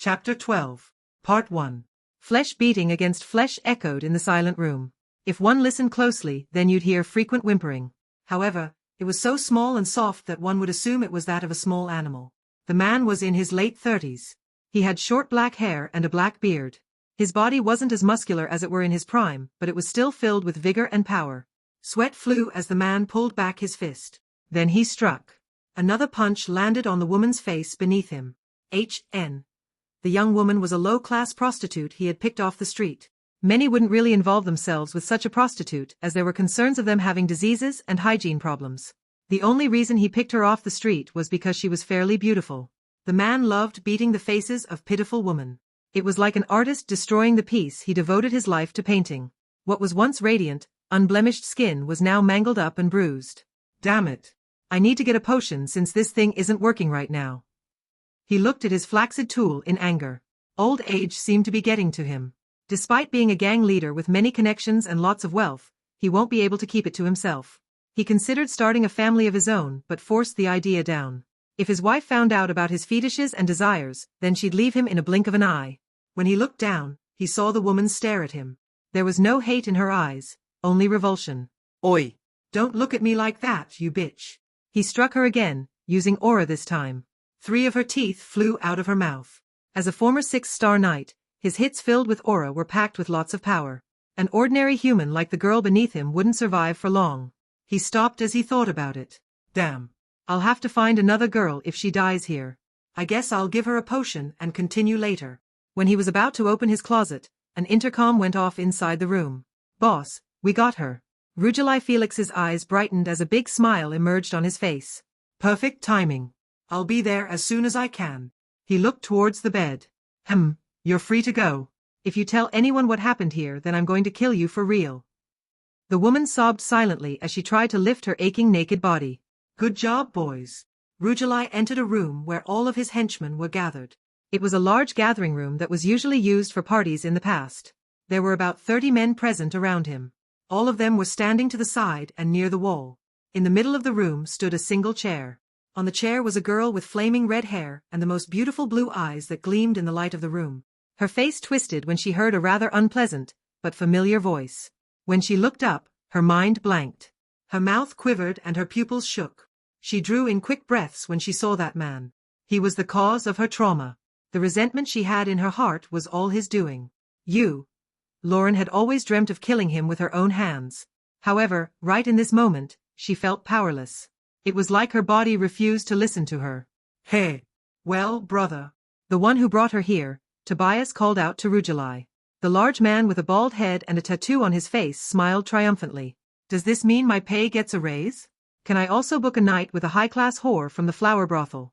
Chapter 12. Part 1. Flesh beating against flesh echoed in the silent room. If one listened closely, then you'd hear frequent whimpering. However, it was so small and soft that one would assume it was that of a small animal. The man was in his late 30s. He had short black hair and a black beard. His body wasn't as muscular as it were in his prime, but it was still filled with vigor and power. Sweat flew as the man pulled back his fist. Then he struck. Another punch landed on the woman's face beneath him. H.N. The young woman was a low-class prostitute he had picked off the street. Many wouldn't really involve themselves with such a prostitute, as there were concerns of them having diseases and hygiene problems. The only reason he picked her off the street was because she was fairly beautiful. The man loved beating the faces of pitiful women. It was like an artist destroying the piece he devoted his life to painting. What was once radiant, unblemished skin was now mangled up and bruised. Damn it. I need to get a potion since this thing isn't working right now. He looked at his flaccid tool in anger. Old age seemed to be getting to him. Despite being a gang leader with many connections and lots of wealth, he won't be able to keep it to himself. He considered starting a family of his own but forced the idea down. If his wife found out about his fetishes and desires, then she'd leave him in a blink of an eye. When he looked down, he saw the woman stare at him. There was no hate in her eyes, only revulsion. Oi! Don't look at me like that, you bitch. He struck her again, using aura this time. 3 of her teeth flew out of her mouth. As a former 6-star knight, his hits filled with aura were packed with lots of power. An ordinary human like the girl beneath him wouldn't survive for long. He stopped as he thought about it. Damn. I'll have to find another girl if she dies here. I guess I'll give her a potion and continue later. When he was about to open his closet, an intercom went off inside the room. Boss, we got her. Rujali Felix's eyes brightened as a big smile emerged on his face. Perfect timing. I'll be there as soon as I can. He looked towards the bed. You're free to go. If you tell anyone what happened here, then I'm going to kill you for real. The woman sobbed silently as she tried to lift her aching naked body. Good job, boys. Rujali entered a room where all of his henchmen were gathered. It was a large gathering room that was usually used for parties in the past. There were about 30 men present around him. All of them were standing to the side and near the wall. In the middle of the room stood a single chair. On the chair was a girl with flaming red hair and the most beautiful blue eyes that gleamed in the light of the room. Her face twisted when she heard a rather unpleasant, but familiar voice. When she looked up, her mind blanked. Her mouth quivered and her pupils shook. She drew in quick breaths when she saw that man. He was the cause of her trauma. The resentment she had in her heart was all his doing. Lauren had always dreamt of killing him with her own hands. However, right in this moment, she felt powerless. It was like her body refused to listen to her. Hey! Well, brother. The one who brought her here, Tobias called out to Rujali. The large man with a bald head and a tattoo on his face smiled triumphantly. Does this mean my pay gets a raise? Can I also book a night with a high-class whore from the flower brothel?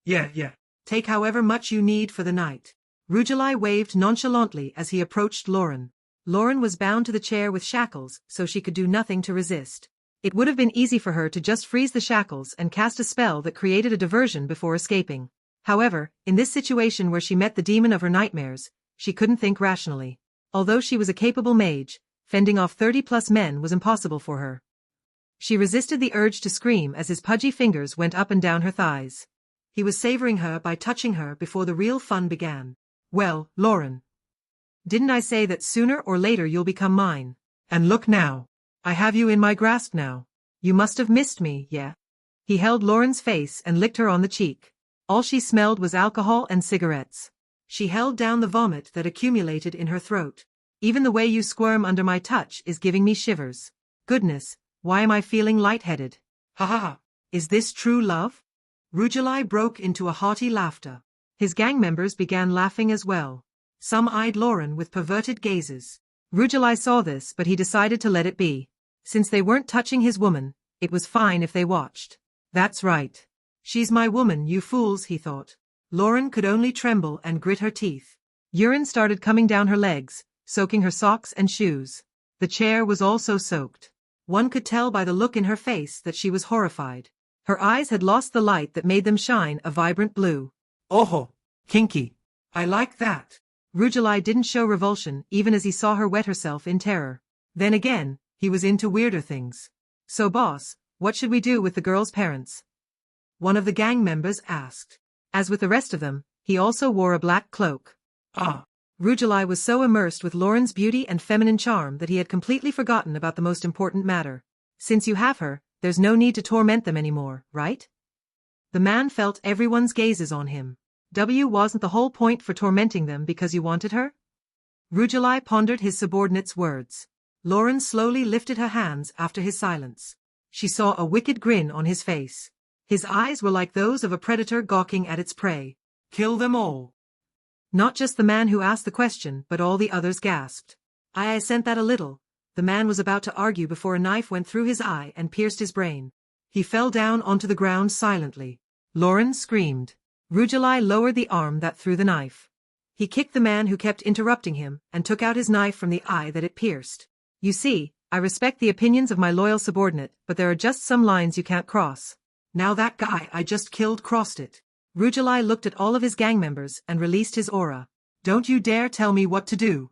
Yeah. Take however much you need for the night. Rujali waved nonchalantly as he approached Lauren. Lauren was bound to the chair with shackles, so she could do nothing to resist. It would have been easy for her to just freeze the shackles and cast a spell that created a diversion before escaping. However, in this situation where she met the demon of her nightmares, she couldn't think rationally. Although she was a capable mage, fending off 30-plus men was impossible for her. She resisted the urge to scream as his pudgy fingers went up and down her thighs. He was savoring her by touching her before the real fun began. Well, Lauren. Didn't I say that sooner or later you'll become mine? And look now. I have you in my grasp now. You must have missed me, yeah? He held Lauren's face and licked her on the cheek. All she smelled was alcohol and cigarettes. She held down the vomit that accumulated in her throat. Even the way you squirm under my touch is giving me shivers. Goodness, why am I feeling lightheaded? Ha ha ha. Is this true love? Rujali broke into a hearty laughter. His gang members began laughing as well. Some eyed Lauren with perverted gazes. Rujali saw this, but he decided to let it be. Since they weren't touching his woman, it was fine if they watched. That's right. She's my woman, you fools, he thought. Lauren could only tremble and grit her teeth. Urine started coming down her legs, soaking her socks and shoes. The chair was also soaked. One could tell by the look in her face that she was horrified. Her eyes had lost the light that made them shine a vibrant blue. Oh, kinky. I like that. Rujali didn't show revulsion even as he saw her wet herself in terror. Then again, he was into weirder things. So boss, what should we do with the girl's parents? One of the gang members asked. As with the rest of them, He also wore a black cloak. Ah. Rujali was so immersed with Lauren's beauty and feminine charm that he had completely forgotten about the most important matter. Since you have her, there's no need to torment them anymore, right? The man felt everyone's gazes on him. Wasn't the whole point for tormenting them because you wanted her? Rujali pondered his subordinate's words. Lauren slowly lifted her hands after his silence. She saw a wicked grin on his face. His eyes were like those of a predator gawking at its prey. Kill them all. Not just the man who asked the question, but all the others gasped. I sent that a little. The man was about to argue before a knife went through his eye and pierced his brain. He fell down onto the ground silently. Lauren screamed. Rujali lowered the arm that threw the knife. He kicked the man who kept interrupting him and took out his knife from the eye that it pierced. You see, I respect the opinions of my loyal subordinate, but there are just some lines you can't cross. Now that guy I just killed crossed it. Rujali looked at all of his gang members and released his aura. Don't you dare tell me what to do.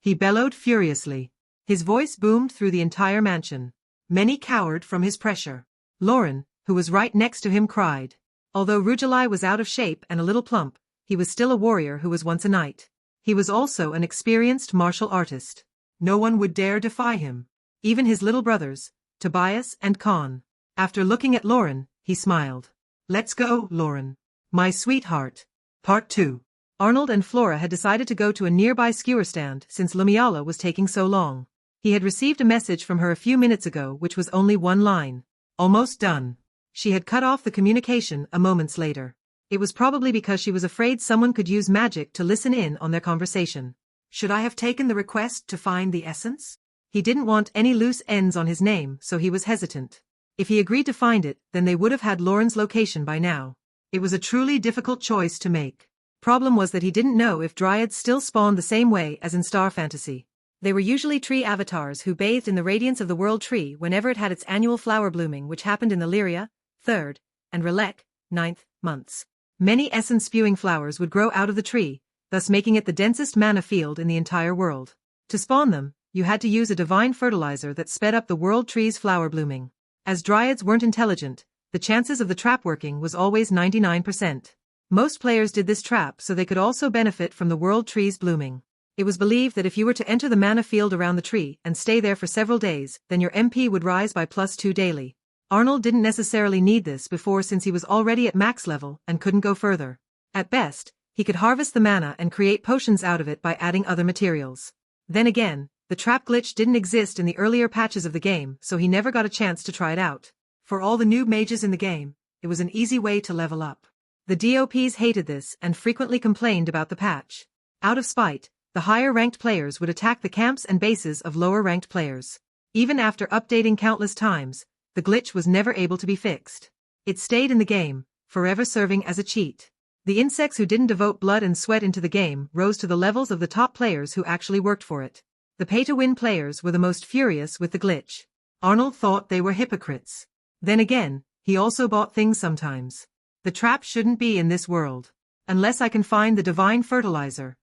He bellowed furiously. His voice boomed through the entire mansion. Many cowered from his pressure. Lauren, who was right next to him, cried. Although Rujali was out of shape and a little plump, he was still a warrior who was once a knight. He was also an experienced martial artist. No one would dare defy him. Even his little brothers, Tobias and Khan. After looking at Lauren, he smiled. Let's go, Lauren. My sweetheart. Part 2. Arnold and Flora had decided to go to a nearby skewer stand since Lumiala was taking so long. He had received a message from her a few minutes ago which was only one line. Almost done. She had cut off the communication a moments later. It was probably because she was afraid someone could use magic to listen in on their conversation. Should I have taken the request to find the essence? He didn't want any loose ends on his name, so he was hesitant. If he agreed to find it, then they would have had Lauren's location by now. It was a truly difficult choice to make. Problem was that he didn't know if dryads still spawned the same way as in Star Fantasy. They were usually tree avatars who bathed in the radiance of the World Tree whenever it had its annual flower blooming, which happened in the Lyria, 3rd, and Relek, 9th, months. Many essence-spewing flowers would grow out of the tree, thus making it the densest mana field in the entire world. To spawn them, you had to use a divine fertilizer that sped up the World Tree's flower blooming. As dryads weren't intelligent, the chances of the trap working was always 99%. Most players did this trap so they could also benefit from the World Tree's blooming. It was believed that if you were to enter the mana field around the tree and stay there for several days, then your MP would rise by +2 daily. Arnold didn't necessarily need this before since he was already at max level and couldn't go further. At best, he could harvest the mana and create potions out of it by adding other materials. Then again, the trap glitch didn't exist in the earlier patches of the game, so he never got a chance to try it out. For all the new mages in the game, it was an easy way to level up. The DOPs hated this and frequently complained about the patch. Out of spite, the higher-ranked players would attack the camps and bases of lower-ranked players. Even after updating countless times, the glitch was never able to be fixed. It stayed in the game, forever serving as a cheat. The insects who didn't devote blood and sweat into the game rose to the levels of the top players who actually worked for it. The pay-to-win players were the most furious with the glitch. Arnold thought they were hypocrites. Then again, he also bought things sometimes. The trap shouldn't be in this world. Unless I can find the divine fertilizer.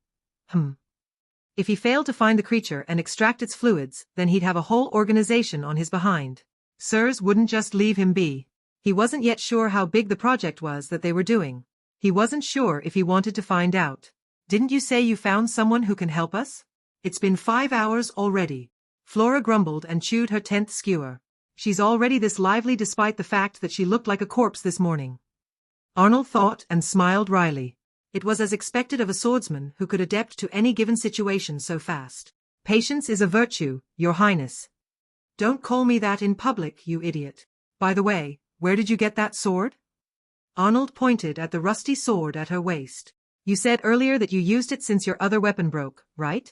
If he failed to find the creature and extract its fluids, then he'd have a whole organization on his behind. Sirs wouldn't just leave him be. He wasn't yet sure how big the project was that they were doing. He wasn't sure if he wanted to find out. Didn't you say you found someone who can help us? It's been 5 hours already. Flora grumbled and chewed her 10th skewer. She's already this lively despite the fact that she looked like a corpse this morning. Arnold thought and smiled wryly. It was as expected of a swordsman who could adapt to any given situation so fast. Patience is a virtue, Your Highness. Don't call me that in public, you idiot. By the way, where did you get that sword? Arnold pointed at the rusty sword at her waist. You said earlier that you used it since your other weapon broke, right?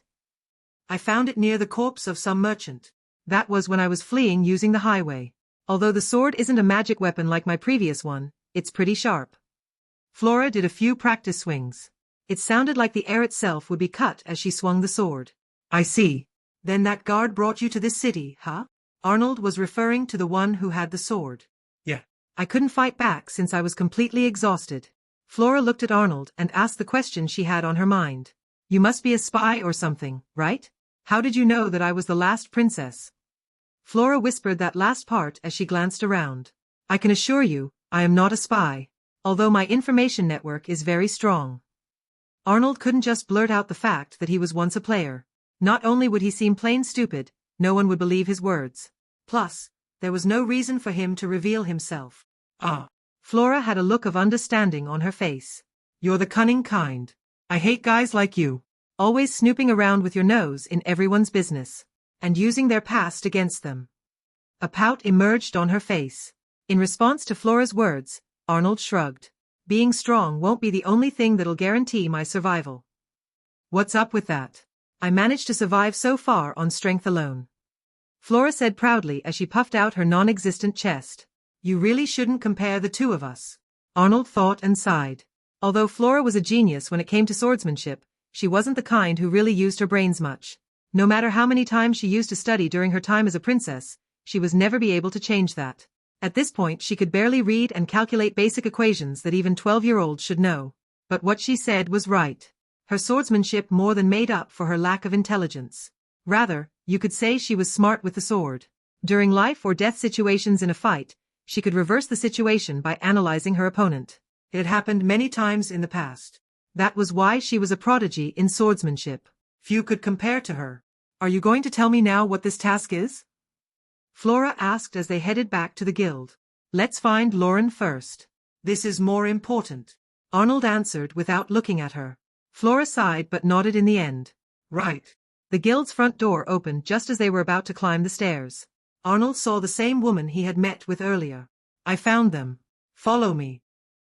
I found it near the corpse of some merchant. That was when I was fleeing using the highway. Although the sword isn't a magic weapon like my previous one, it's pretty sharp. Flora did a few practice swings. It sounded like the air itself would be cut as she swung the sword. I see. Then that guard brought you to this city, huh? Arnold was referring to the one who had the sword. Yeah. I couldn't fight back since I was completely exhausted. Flora looked at Arnold and asked the question she had on her mind. You must be a spy or something, right? How did you know that I was the last princess? Flora whispered that last part as she glanced around. I can assure you, I am not a spy. although my information network is very strong. Arnold couldn't just blurt out the fact that he was once a player. Not only would he seem plain stupid, no one would believe his words. Plus, there was no reason for him to reveal himself. Flora had a look of understanding on her face. You're the cunning kind. I hate guys like you. Always snooping around with your nose in everyone's business. And using their past against them. A pout emerged on her face. In response to Flora's words, Arnold shrugged. Being strong won't be the only thing that'll guarantee my survival. What's up with that? I managed to survive so far on strength alone. Flora said proudly as she puffed out her non-existent chest. You really shouldn't compare the two of us. Arnold thought and sighed. Although Flora was a genius when it came to swordsmanship, she wasn't the kind who really used her brains much. No matter how many times she used to study during her time as a princess, she was never be able to change that. At this point she could barely read and calculate basic equations that even 12-year-olds should know. But what she said was right. Her swordsmanship more than made up for her lack of intelligence. Rather, you could say she was smart with the sword. During life or death situations in a fight, she could reverse the situation by analyzing her opponent. It had happened many times in the past. That was why she was a prodigy in swordsmanship. Few could compare to her. Are you going to tell me now what this task is? Flora asked as they headed back to the guild. Let's find Lauren first. This is more important. Arnold answered without looking at her. Flora sighed but nodded in the end. Right. The guild's front door opened just as they were about to climb the stairs. Arnold saw the same woman he had met with earlier. I found them. Follow me.